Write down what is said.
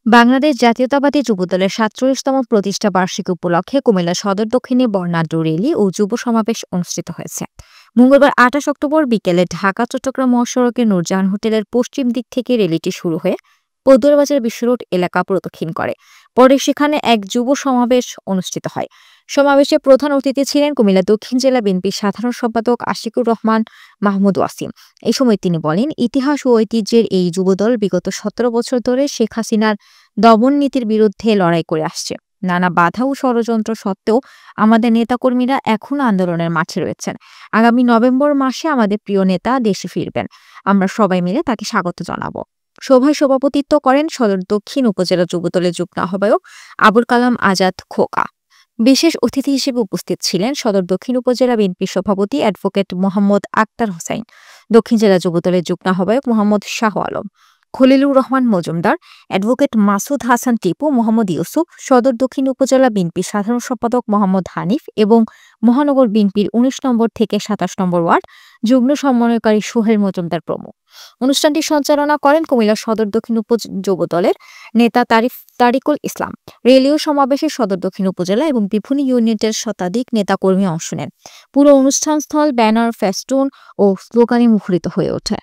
বাংলাদেশ জাতীয়তাবাদী যুবদলের ৪৭তম প্রতিষ্ঠা বার্ষিকী উপলক্ষে কুমিল্লা সদর দক্ষিণে বর্ণাঢ্য র্যালি ও যুব সমাবেশ অনুষ্ঠিত হয়েছে। মঙ্গলবার ২৮ অক্টোবর বিকেলে ঢাকা চট্টগ্রাম মহাসড়কের নূরজাহান হোটেলের পশ্চিম দিক থেকে র্যালিটি শুরু হয়ে পদ্মরাবাজার বিশ্ব রোড এলাকা প্রদক্ষিণ করে। পরে সেখানে এক যুব সমাবেশ অনুষ্ঠিত হয়। সমাবেশে প্রধান অতিথি ছিলেন কুমিল্লা দক্ষিণ জেলা বিএনপির সাধারণ সম্পাদক আশিকুর রহমান মাহমুদ ওয়াসিম। এই সময় তিনি বলেন, ইতিহাস ও ঐতিহ্যের এই যুবদল বিগত ১৭ বছর ধরে শেখ হাসিনার দমন নীতির বিরুদ্ধে লড়াই করে আসছে। নানা বাধা ও ষড়যন্ত্র সত্ত্বেও আমাদের নেতাকর্মীরা এখনো আন্দোলনের মাঠে রয়েছেন। আগামী নভেম্বর মাসে আমাদের প্রিয় নেতা দেশে ফিরবেন। আমরা সবাই মিলে তাকে স্বাগত জানাবো। সভায় সভাপতিত্ব করেন সদর দক্ষিণ উপজেলা যুবদলের যুগ্ম আহ্বায়ক আবুল কালাম আজাদ খোকা। বিশেষ অতিথি হিসেবে উপস্থিত ছিলেন সদর দক্ষিণ উপজেলা বিএনপির সভাপতি অ্যাডভোকেট মোহাম্মদ আক্তার হোসাইন, দক্ষিণ জেলা যুবদলের যুগ্ম আহ্বায়ক মোহাম্মদ শাহ আলম, খলিলুর রহমান মজুমদার, অ্যাডভোকেট মাসুদ হাসান টিপু, মোহাম্মদ ইউসুফ, সদর দক্ষিণ উপজেলা বিএনপির সাধারণ সম্পাদক মোহাম্মদ হানিফ এবং মহানগর বিএনপির ১৯ নম্বর থেকে ২৭ নম্বর ওয়ার্ড যুগ্ম সমন্বয়কারী সোহেল মজুমদার প্রমুখ। অনুষ্ঠানটি সঞ্চালনা করেন কুমিল্লা সদর দক্ষিণ যুবদলের নেতা তারিকুল ইসলাম। রেলীয় সমাবেশে সদর দক্ষিণ উপজেলা এবং বিভিন্ন ইউনিটের শতাধিক নেতাকর্মী অংশ নেন। পুরো অনুষ্ঠানস্থল ব্যানার, ফেস্টুন ও স্লোগানে মুখরিত হয়ে ওঠে।